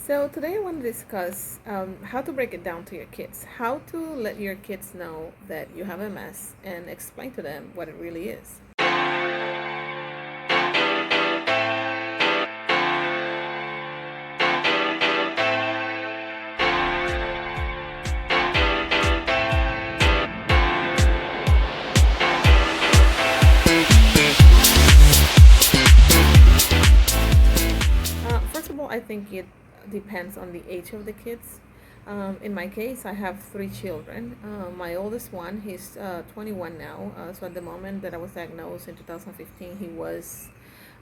So today I want to discuss how to break it down to your kids, how to let your kids know that you have MS and explain to them what it really is. First of all, I think it depends on the age of the kids. In my case, I have three children. My oldest one, he's 21 now. So at the moment that I was diagnosed in 2015, he was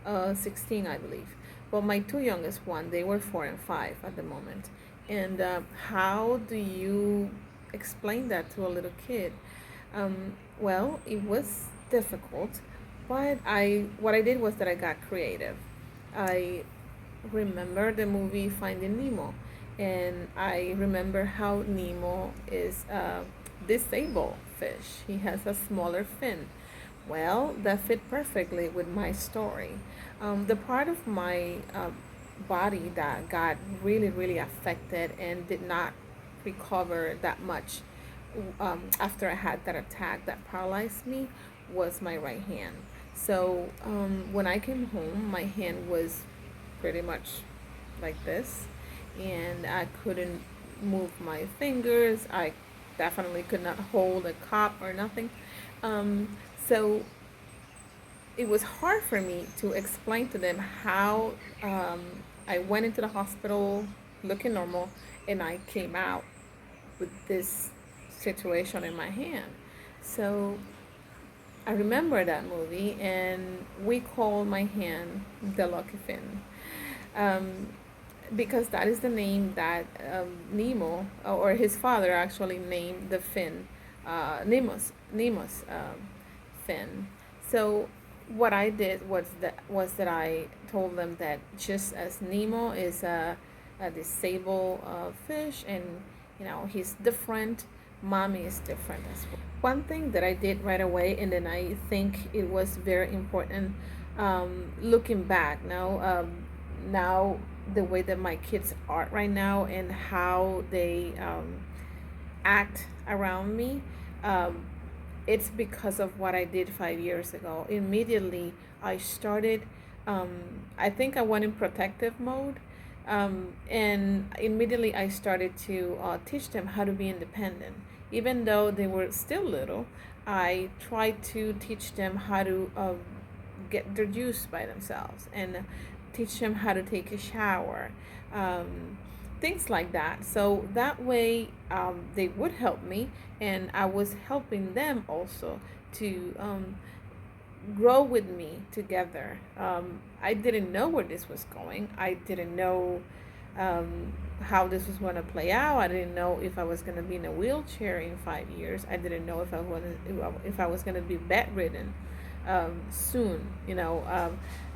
16, I believe. But my two youngest one, they were 4 and 5 at the moment. And how do you explain that to a little kid? Well, it was difficult, but what I did was that I got creative. I remember the movie Finding Nemo, and I remember how Nemo is a disabled fish. He has a smaller fin. Well, that fit perfectly with my story. The part of my body that got really, really affected and did not recover that much after I had that attack that paralyzed me was my right hand. So when I came home, my hand was pretty much like this, and I couldn't move my fingers. I definitely could not hold a cup or nothing. So it was hard for me to explain to them how I went into the hospital looking normal and I came out with this situation in my hand. So I remember that movie, and we called my hand the Lucky Fin. Um, because that is the name that Nemo, or his father actually named the fin, Nemo's fin. So what I did was that I told them that just as Nemo is a disabled fish, and he's different, mommy is different as well. One thing that I did right away, and then I think it was very important, looking back now the way that my kids are right now and how they act around me, um, it's because of what I did 5 years ago. Immediately, I started, I think I went in protective mode. And immediately I started to teach them how to be independent. Even though they were still little, I tried to teach them how to get their juice by themselves and teach them how to take a shower, um, things like that. So that way they would help me, and I was helping them also to grow with me together. I didn't know where this was going. I didn't know how this was going to play out. I didn't know if I was going to be in a wheelchair in 5 years. I didn't know if I was going to be bedridden soon.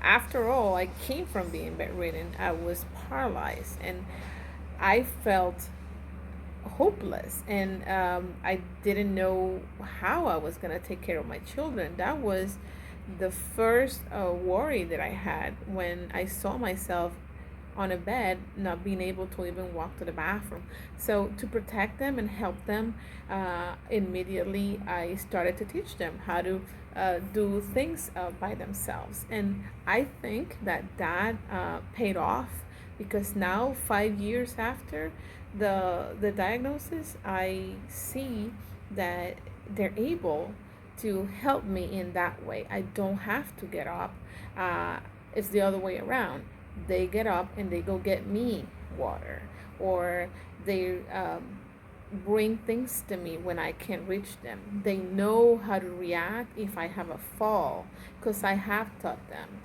After all, I came from being bedridden. I was paralyzed, and I felt hopeless, and I didn't know how I was going to take care of my children. That was the first worry that I had when I saw myself on a bed, not being able to even walk to the bathroom. So to protect them and help them, immediately I started to teach them how to do things by themselves, and I think that paid off, because now 5 years after the diagnosis, I see that they're able to help me in that way. I don't have to get up. It's the other way around. They get up and they go get me water, or they bring things to me when I can't reach them. They know how to react if I have a fall, because I have taught them.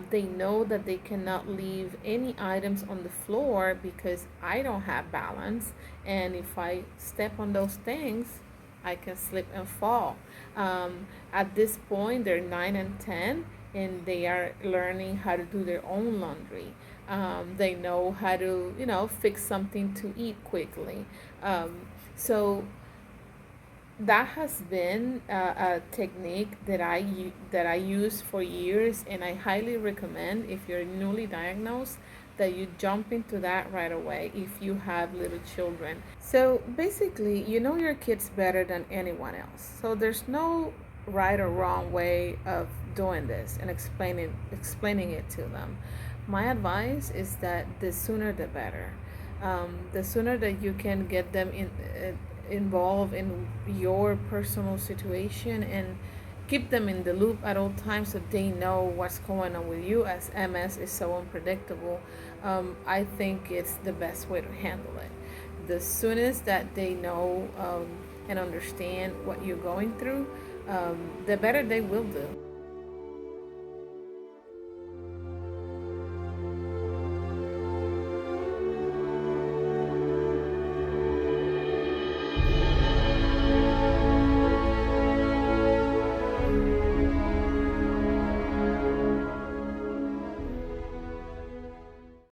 They know that they cannot leave any items on the floor because I don't have balance, and if I step on those things, I can slip and fall. At this point, they're 9 and 10, and they are learning how to do their own laundry. They know how to, fix something to eat quickly. So that has been a technique that I use for years, and I highly recommend if you're newly diagnosed. that you jump into that right away if you have little children. So basically, you know your kids better than anyone else. So there's no right or wrong way of doing this and explaining it to them. My advice is that the sooner the better. The sooner that you can get them involved in your personal situation and keep them in the loop at all times so they know what's going on with you, as MS is so unpredictable. I think it's the best way to handle it. The soonest that they know and understand what you're going through, the better they will do.